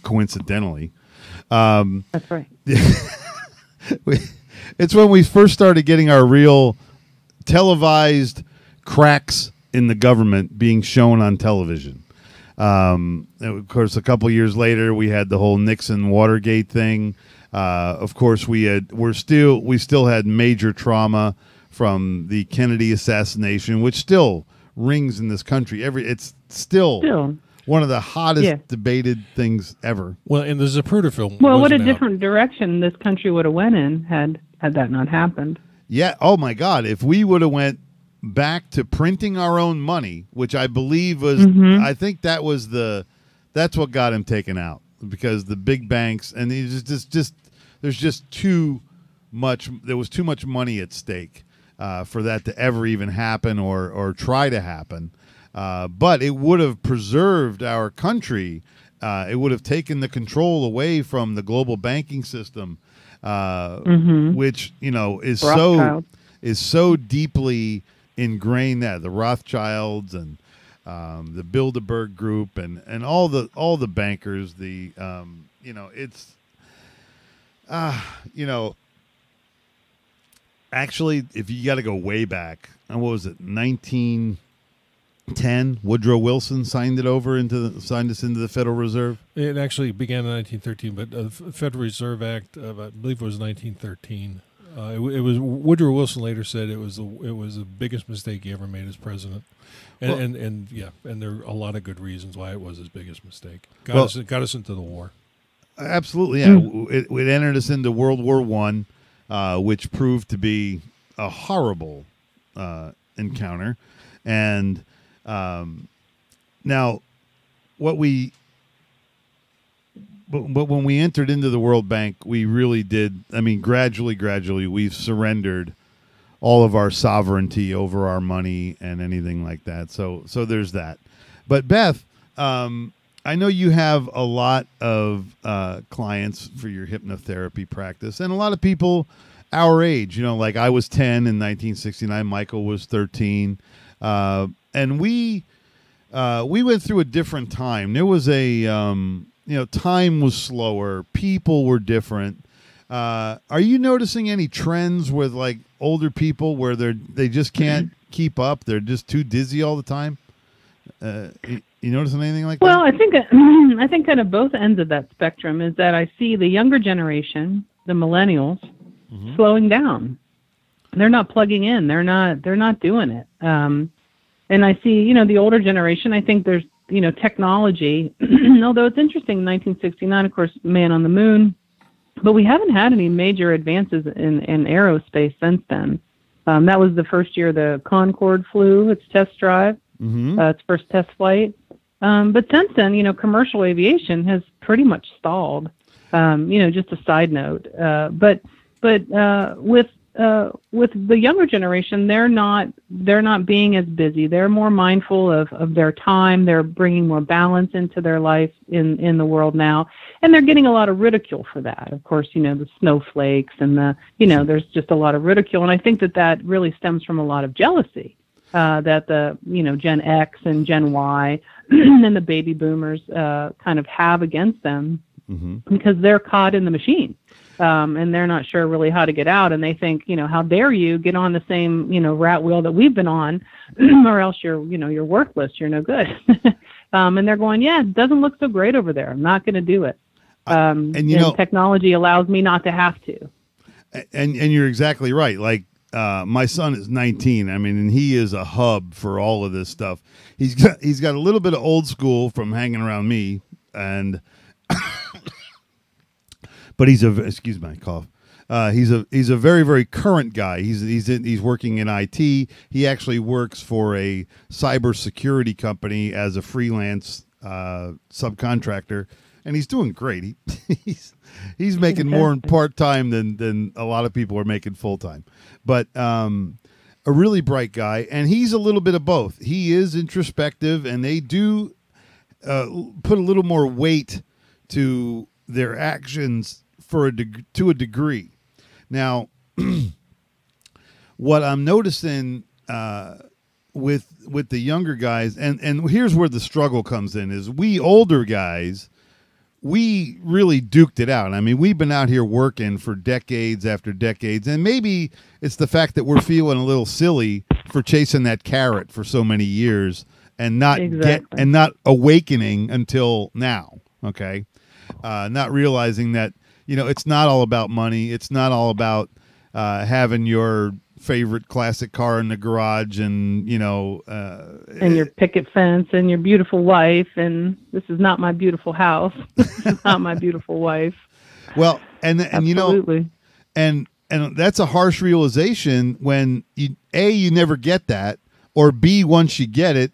coincidentally. That's right. It's when we first started getting our real televised cracks in the government being shown on television. Of course, a couple years later, we had the whole Nixon Watergate thing. Of course, we still had major trauma from the Kennedy assassination, which still rings in this country. It's still one of the hottest debated things ever. Well, in the Zapruder film. Well, what a different direction this country would have went in had that not happened. Yeah. Oh my God! If we would have went back to printing our own money, which I believe was, I think that's what got him taken out, because the big banks and there's just too much. There was too much money at stake for that to ever even happen or try to happen. But it would have preserved our country. It would have taken the control away from the global banking system, which is so deeply ingrained that the Rothschilds and the Bilderberg Group and all the bankers, actually, if you got to go way back, and what was it, 1910? Woodrow Wilson signed us into the Federal Reserve. It actually began in 1913, but the Federal Reserve Act, I believe, it was 1913. It was Woodrow Wilson later said it was the biggest mistake he ever made as president, and there are a lot of good reasons why it was his biggest mistake. Got us into the war. Absolutely, yeah. It entered us into World War I. Which proved to be a horrible encounter. And now, but when we entered into the World Bank, we really did. I mean, gradually, we've surrendered all of our sovereignty over our money and anything like that. So there's that. But Beth, I know you have a lot of clients for your hypnotherapy practice, and a lot of people our age. Like I was 10 in 1969. Michael was 13, and we went through a different time. There was time was slower. People were different. Are you noticing any trends with like older people where they just can't keep up? They're just too dizzy all the time. You noticing anything like that? Well, I think kind of both ends of that spectrum is that I see the younger generation, the millennials, slowing down. They're not plugging in. They're not doing it. And I see, the older generation. I think there's, technology. Although it's interesting, 1969, of course, man on the moon, but we haven't had any major advances in aerospace since then. That was the first year the Concorde flew its test drive, its first test flight. But since then, commercial aviation has pretty much stalled. Just a side note. But with the younger generation, they're not being as busy. They're more mindful of their time. They're bringing more balance into their life in the world now, and they're getting a lot of ridicule for that. Of course, the snowflakes and there's just a lot of ridicule, and I think that really stems from a lot of jealousy that the Gen X and Gen Y and the baby boomers kind of have against them because they're caught in the machine. And they're not sure really how to get out, and they think, how dare you get on the same, rat wheel that we've been on, or else you're worthless, you're no good. And they're going, yeah, it doesn't look so great over there. I'm not going to do it. And technology allows me not to have to. And you're exactly right. Like my son is 19. I mean, and he is a hub for all of this stuff. He's got a little bit of old school from hanging around me, and. But excuse my cough. He's a very, very current guy. He's working in IT. He actually works for a cybersecurity company as a freelance subcontractor, and he's doing great. He's making more in part-time than a lot of people are making full-time. But a really bright guy, and he's a little bit of both. He is introspective, and they do put a little more weight to their actions to a degree. Now, what I'm noticing with the younger guys, and here's where the struggle comes in, is we older guys, we really duked it out. I mean, we've been out here working for decades after decades, and maybe it's the fact that we're feeling a little silly for chasing that carrot for so many years and not not awakening until now. Okay, not realizing that it's not all about money. It's not all about having your favorite classic car in the garage and and your picket fence and your beautiful wife, and this is not my beautiful house. This is not my beautiful wife. Well, and absolutely. And that's a harsh realization when you never get that, or B, once you get it,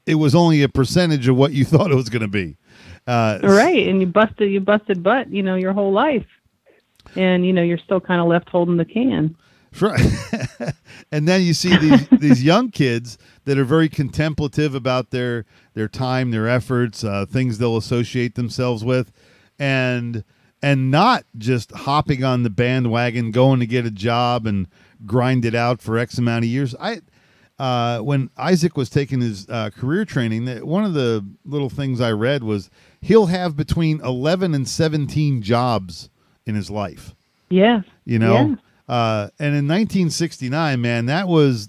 it was only a percentage of what you thought it was going to be. Right, and you busted butt, your whole life, and you're still kind of left holding the can. Right. And then you see these young kids that are very contemplative about their time, their efforts, things they'll associate themselves with, and not just hopping on the bandwagon, going to get a job and grind it out for X amount of years. When Isaac was taking his career training, one of the little things I read was he'll have between 11 and 17 jobs in his life. Yeah. And in 1969, man, that was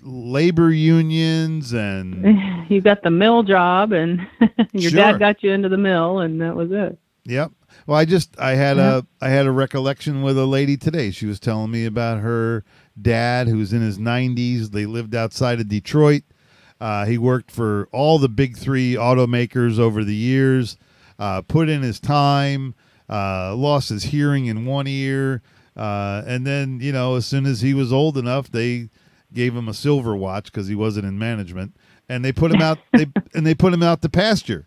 labor unions, and you got the mill job, and your dad got you into the mill, and that was it. Yep. Well, I had a recollection with a lady today. She was telling me about her dad, who's in his 90s. They lived outside of Detroit. He worked for all the big three automakers over the years, put in his time, lost his hearing in one ear. And then, as soon as he was old enough, they gave him a silver watch because he wasn't in management, and they put him out. They put him out to pasture,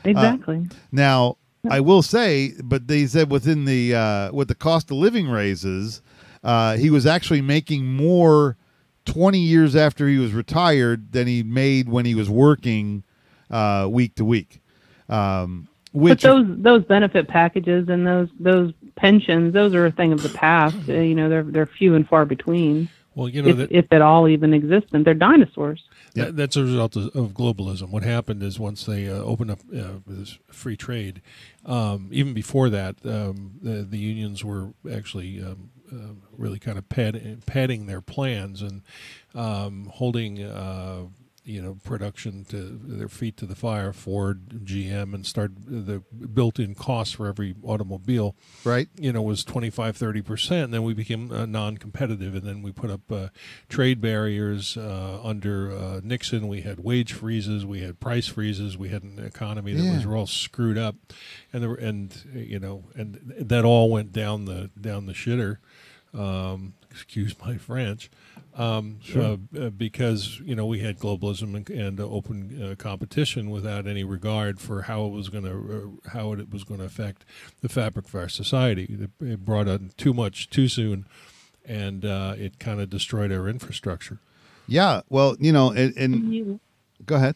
Exactly. Now, I will say, but they said with the cost of living raises, he was actually making more 20 years after he was retired than he made when he was working week to week. Which, but those benefit packages and those pensions, those are a thing of the past. They're few and far between. Well, if at all even existent, they're dinosaurs. That's a result of globalism. What happened is once they opened up this free trade, even before that, the unions were actually really kind of padding their plans and holding production to their feet to the fire. Ford, GM, and the built-in cost for every automobile, right? Was 25-30%. And then we became non-competitive, and then we put up trade barriers under Nixon. We had wage freezes, we had price freezes, we had an economy that was all screwed up, and that all went down the shitter. Excuse my French. Sure. Because we had globalism and open competition without any regard for how it was going to affect the fabric of our society. It brought on too much too soon, and it kind of destroyed our infrastructure. Yeah, well, and go ahead.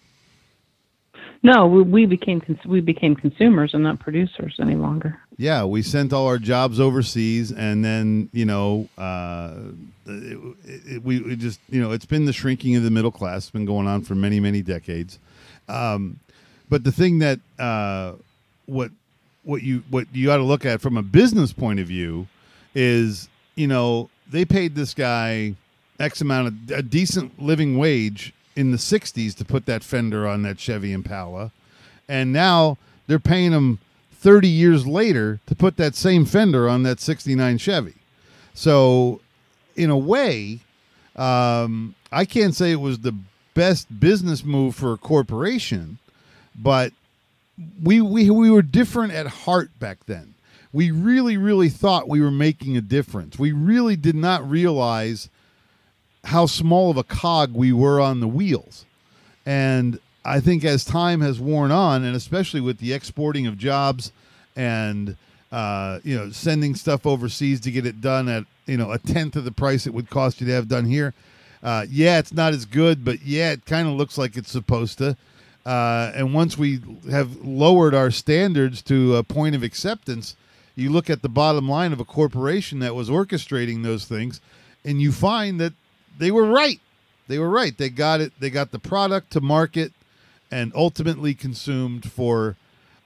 No, we became consumers and not producers any longer. Yeah, we sent all our jobs overseas, and then we just it's been the shrinking of the middle class. It's been going on for many, many decades. But the thing that what you ought to look at from a business point of view is they paid this guy X amount of a decent living wage in the 60s to put that fender on that Chevy Impala, and now they're paying him 30 years later to put that same fender on that 69 Chevy. So in a way, I can't say it was the best business move for a corporation, but we were different at heart back then. We really, really thought we were making a difference. We really did not realize how small of a cog we were on the wheels. And I think as time has worn on, and especially with the exporting of jobs and sending stuff overseas to get it done at a tenth of the price it would cost you to have done here, it's not as good, but it kind of looks like it's supposed to. And once we have lowered our standards to a point of acceptance, you look at the bottom line of a corporation that was orchestrating those things, and you find that they were right. They were right. They got it. They got the product to market and ultimately consumed for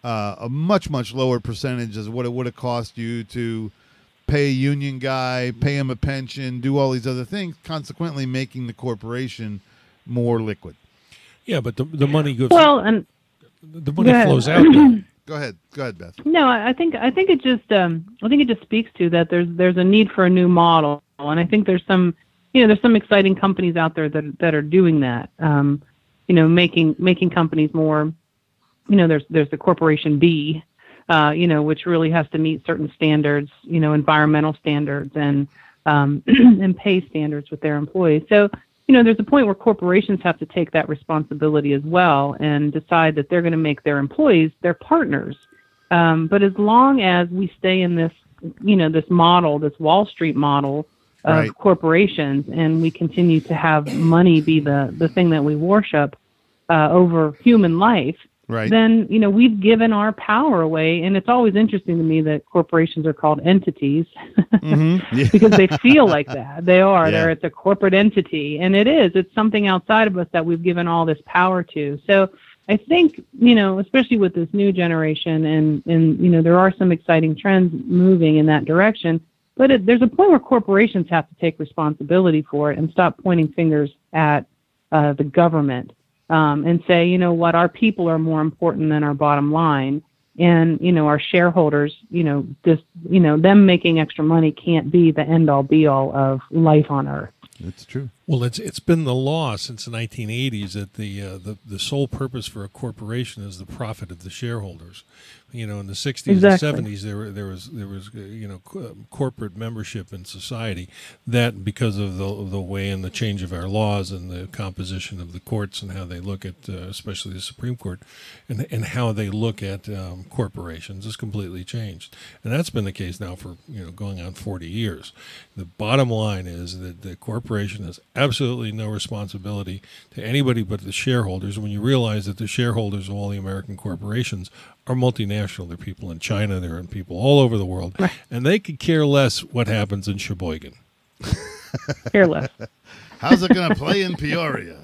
a much, much lower percentage as what it would have cost you to pay a union guy, pay him a pension, do all these other things, consequently making the corporation more liquid. Yeah, but the money goes. Well, and the money flows out. Go ahead, Beth. No, I think it just speaks to that there's a need for a new model, and I think there's some exciting companies out there that are doing that. Making companies more. There's the Corporation B, which really has to meet certain standards, environmental standards and and pay standards with their employees. So, there's a point where corporations have to take that responsibility as well and decide that they're going to make their employees their partners. But as long as we stay in this, this model, this Wall Street model of corporations, and we continue to have money be the thing that we worship over human life, then, we've given our power away. And it's always interesting to me that corporations are called entities because they feel like that. They are. Yeah. It's a corporate entity. And it's something outside of us that we've given all this power to. So I think, especially with this new generation and there are some exciting trends moving in that direction. But there's a point where corporations have to take responsibility for it and stop pointing fingers at the government. And say, what, our people are more important than our bottom line. And, our shareholders, them making extra money can't be the end all be all of life on Earth. That's true. Well, it's been the law since the 1980s that the sole purpose for a corporation is the profit of the shareholders. You know, in the 60s Exactly. and 70s, there was corporate membership in society. That because of the way and the change of our laws and the composition of the courts and how they look at, especially the Supreme Court, and how they look at corporations has completely changed. And that's been the case now for going on 40 years. The bottom line is that the corporation has absolutely no responsibility to anybody but the shareholders. When you realize that the shareholders of all the American corporations are multinational, they're people in China, they're in people all over the world, Right. and they could care less what happens in Sheboygan. Careless. How's it going to play in Peoria?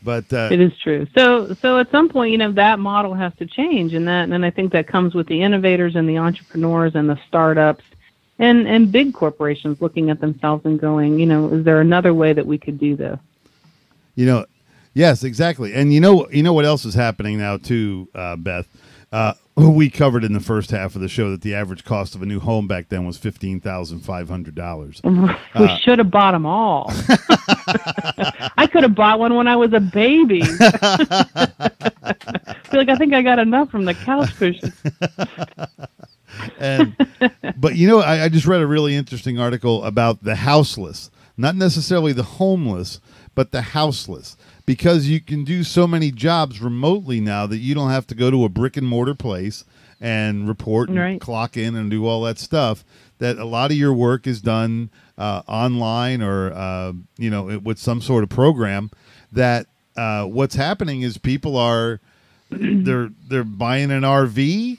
But It is true. So at some point, that model has to change, and I think that comes with the innovators and the entrepreneurs and the startups and big corporations looking at themselves and going, is there another way that we could do this? Yes, exactly. And you know what else is happening now too, Beth? We covered in the first half of the show that the average cost of a new home back then was $15,500. We should have bought them all. I could have bought one when I was a baby. I think I got enough from the couch cushion. But I just read a really interesting article about the houseless, not necessarily the homeless, but the houseless. Because you can do so many jobs remotely now that you don't have to go to a brick and mortar place and report and Right. clock in and do all that stuff, that a lot of your work is done online or with some sort of program. That what's happening is people are they're buying an RV,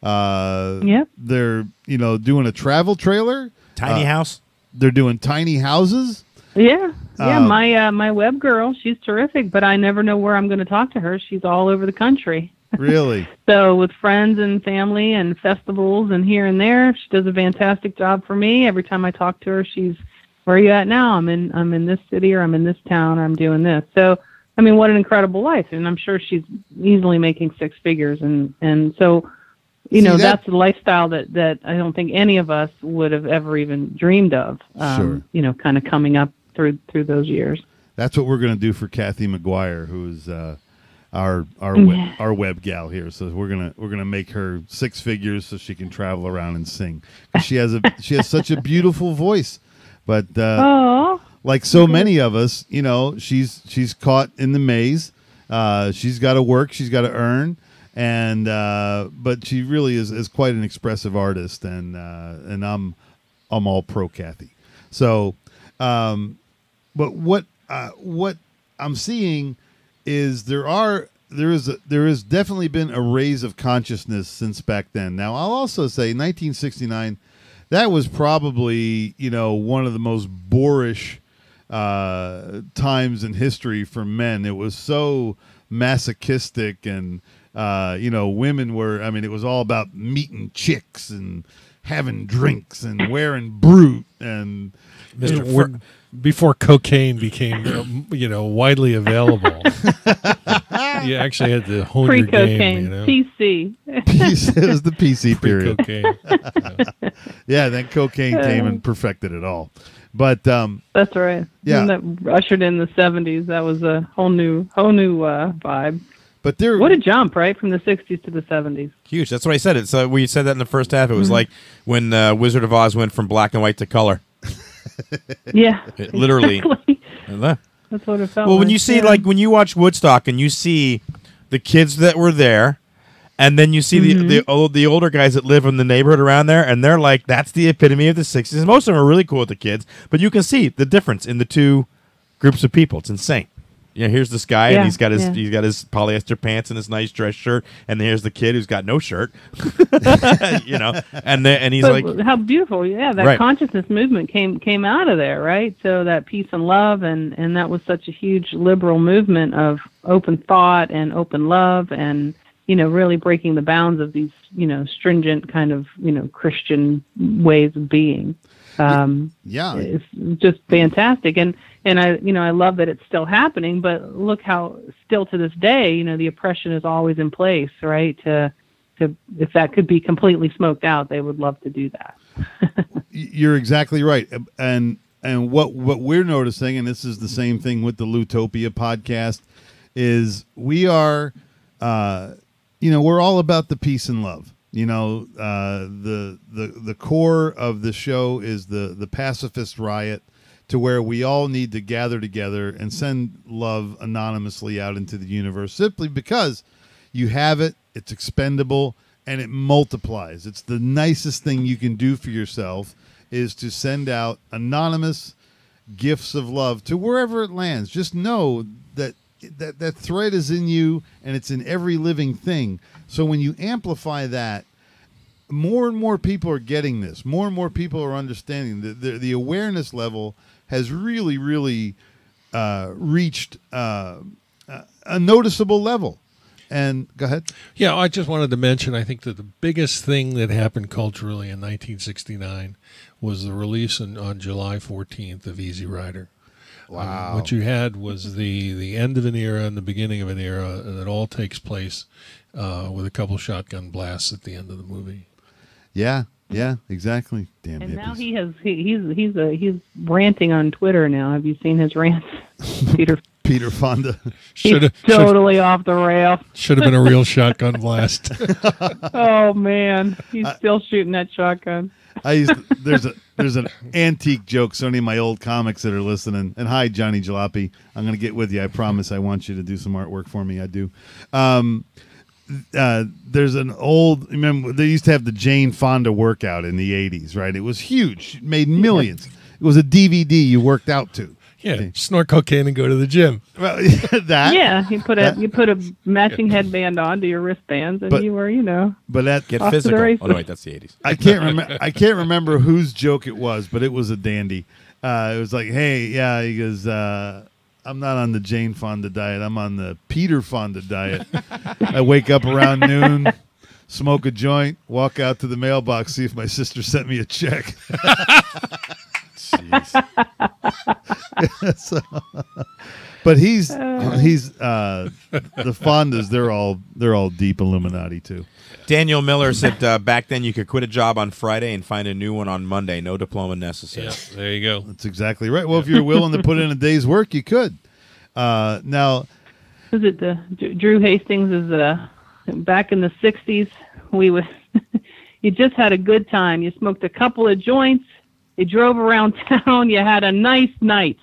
Yep. they're doing a travel trailer, Tiny house. they're doing tiny houses. Yeah. Um, My web girl, she's terrific, but I never know where I'm going to talk to her. She's all over the country. Really? So with friends and family and festivals and here and there, she does a fantastic job for me. Every time I talk to her, she's, where are you at now? I'm in this city, or I'm in this town, or I'm doing this. So, what an incredible life. And I'm sure she's easily making six figures. And so, that's the lifestyle that I don't think any of us would have ever even dreamed of, Sure. Kind of coming up through those years. That's what we're going to do for Kathy McGuire, who's our web gal here. So we're gonna make her six figures so she can travel around and sing. She has such a beautiful voice, but like so many of us, she's caught in the maze. She's got to work, she's got to earn, and but she really is quite an expressive artist, and I'm all pro Kathy. So. But what I'm seeing is there has definitely been a raise of consciousness since back then. Now, I'll also say 1969, that was probably one of the most boorish times in history for men. It was so masochistic, and women were. It was all about meeting chicks and having drinks and wearing brute and. Before cocaine became, widely available, you actually had to hone your game. PC. It was the PC period. Cocaine. Yeah, then cocaine came and perfected it all. But that's right. Yeah, and that ushered in the 70s. That was a whole new vibe. But what a jump, right, from the 60s to the 70s. Huge. That's what I said. It's we said that in the first half. It was like when Wizard of Oz went from black and white to color. Yeah, It literally. exactly. That's what it felt. Well, when you see when you watch Woodstock and you see the kids that were there, and then you see the older guys that live in the neighborhood around there, and they're like, that's the epitome of the 60s. Most of them are really cool with the kids, but you can see the difference in the two groups of people. It's insane. Here's this guy, and he's got his polyester pants and his nice dress shirt, and here's the kid who's got no shirt. And he's like, how beautiful! Yeah, that consciousness movement came out of there, right? So that peace and love, and that was such a huge liberal movement of open thought and open love, and really breaking the bounds of these stringent kind of Christian ways of being. It's just fantastic, and I love that it's still happening. But look how still to this day, the oppression is always in place, right? To if that could be completely smoked out, they would love to do that. You're exactly right, and what we're noticing, and this is the same thing with the Loutopia podcast, is we are, we're all about the peace and love. The core of the show is the pacifist riot, to where we all need to gather together and send love anonymously out into the universe, simply because you have it, it's expendable, and it multiplies. It's the nicest thing you can do for yourself, is to send out anonymous gifts of love to wherever it lands. Just know that thread is in you, and it's in every living thing. So when you amplify that, more and more people are getting this. More and more people are understanding that the awareness level has really, really reached a noticeable level. And go ahead. Yeah, I just wanted to mention, I think that the biggest thing that happened culturally in 1969 was the release on July 14th of Easy Rider. Wow. What you had was the end of an era and the beginning of an era, and it all takes place with a couple shotgun blasts at the end of the movie. Yeah, exactly. Damn And hippies. now he's ranting on Twitter now. Have you seen his rants? Peter Fonda. He's totally off the rail. Should have been a real shotgun blast. Oh man, he's still shooting that shotgun. There's an antique joke. So any of my old comics that are listening, and hi Johnny Jalopy, I'm going to get with you. I promise. I want you to do some artwork for me. I do. There's an old. Remember they used to have the Jane Fonda workout in the '80s, right? It was huge. It made millions. It was a DVD you worked out to. Yeah, snort cocaine and go to the gym. Well, that. Yeah, you put a matching headband on to your wristbands, and you were, But that Get off to the physical. races. Oh no, wait, that's the 80s. I can't remember whose joke it was, but it was a dandy. It was like, hey, yeah, he goes, I'm not on the Jane Fonda diet. I'm on the Peter Fonda diet. I wake up around noon, smoke a joint, walk out to the mailbox, see if my sister sent me a check. Jeez. But he's the Fondas. They're all deep Illuminati too. Daniel Miller said back then you could quit a job on Friday and find a new one on Monday. No diploma necessary. Yeah, there you go. That's exactly right. Well, if you're willing to put in a day's work, you could. Now, is it Drew Hastings is back in the 60s? You just had a good time. You smoked a couple of joints. You drove around town. You had a nice night.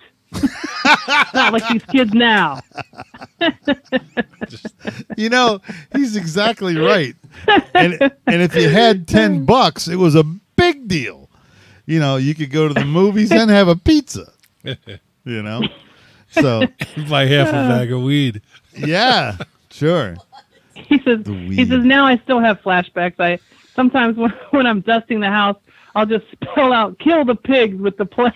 Not like these kids now. He's exactly right. And if you had $10, it was a big deal. You could go to the movies and have a pizza. So Buy half a bag of weed. Yeah, sure. He says now I still have flashbacks. Sometimes when I'm dusting the house, I'll just spell out "kill the pigs" with the pledge.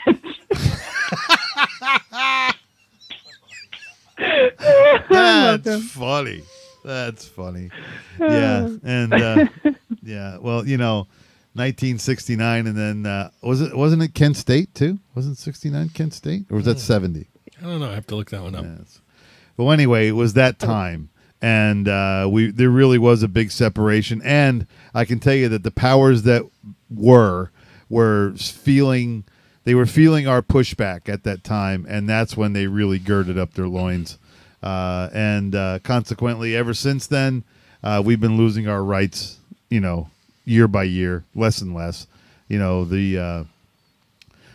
That's funny. That's funny. Yeah, and well, 1969, and then wasn't it Kent State too? Wasn't 69 Kent State, or was that 70? I don't know. I have to look that one up. Yes. Well, anyway, it was that time, and there really was a big separation, and I can tell you that the powers that were feeling. They were feeling our pushback at that time, and that's when they really girded up their loins. And consequently, ever since then, we've been losing our rights, year by year, less and less.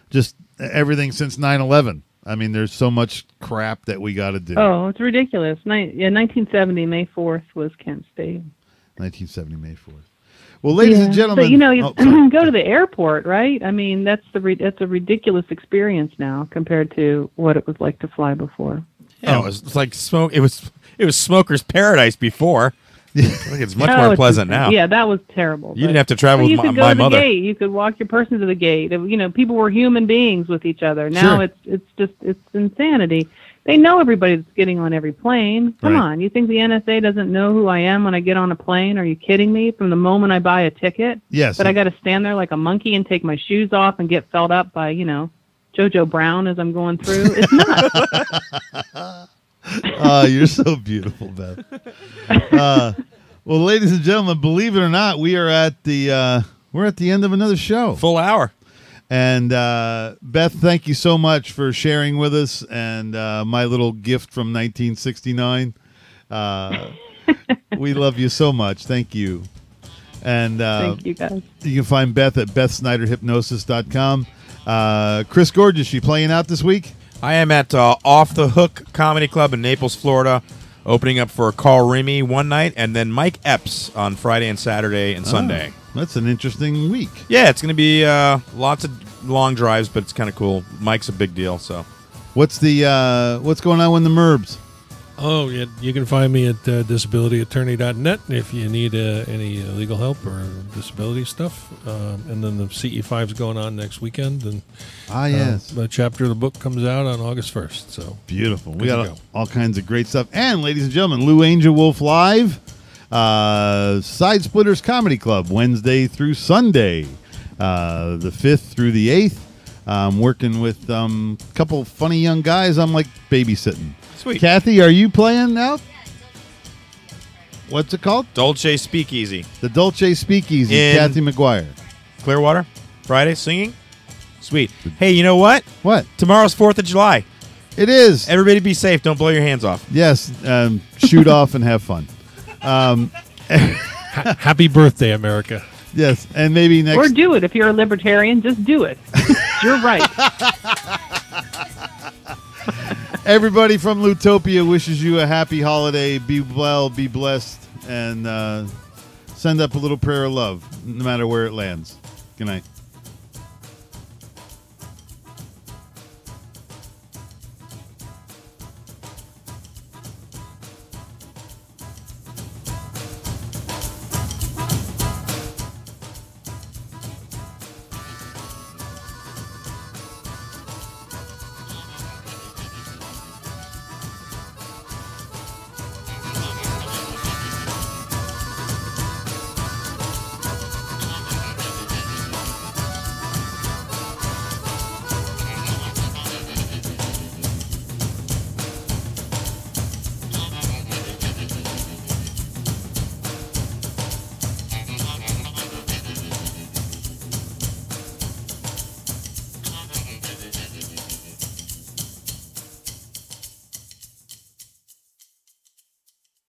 Just everything since 9/11. I mean, there's so much crap that we got to do. Oh, it's ridiculous. 1970, May 4th was Kent State. 1970, May 4th. Well, ladies and gentlemen, but you go to the airport, right? I mean, that's a ridiculous experience now compared to what it was like to fly before. Yeah, it was like smoke. It was smoker's paradise before. I think it's much more pleasant now. Yeah, that was terrible. You didn't have to travel with my mother. You could go to the gate. You could walk your person to the gate. People were human beings with each other. Now it's insanity. They know everybody that's getting on every plane. Come on. You think the NSA doesn't know who I am when I get on a plane? Are you kidding me? From the moment I buy a ticket? Yes. But I got to stand there like a monkey and take my shoes off and get felt up by, JoJo Brown as I'm going through. It's nuts. Oh, you're so beautiful, Beth. Well, ladies and gentlemen, believe it or not, we are at the end of another show. Full hour. And Beth, thank you so much for sharing with us and my little gift from 1969. We love you so much. Thank you. And Thank you, guys. you can find Beth at BethSnyderHypnosis.com. Chris Gorgeous, you playing out this week? I am at Off the Hook Comedy Club in Naples, Florida, opening up for Carl Remy one night, and then Mike Epps on Friday and Saturday and Sunday. That's an interesting week. Yeah, it's going to be lots of long drives, but it's kind of cool. Mike's a big deal, so. What's going on with the Merbs? Oh, yeah, you can find me at disabilityattorney.net if you need any legal help or disability stuff. And then the CE5 is going on next weekend. And yes. the chapter of the book comes out on August 1st. So Beautiful. We Good to got go. all kinds of great stuff. And, ladies and gentlemen, Lou Angel Wolf Live, Side Splitters Comedy Club, Wednesday through Sunday, the 5th through the 8th. I'm working with a couple funny young guys. I'm like babysitting. Sweet. Kathy, are you playing now? What's it called? Dolce Speakeasy. The Dolce Speakeasy, In- Kathy McGuire. Clearwater, Friday, singing. Sweet. Hey, you know what? What? Tomorrow's 4th of July. It is. Everybody be safe. Don't blow your hands off. Yes. Shoot off and have fun. happy birthday, America. Yes. And maybe next. Or do it if you're a libertarian. Just do it. You're right. Everybody from Loutopia wishes you a happy holiday. Be well, be blessed, and send up a little prayer of love, no matter where it lands. Good night.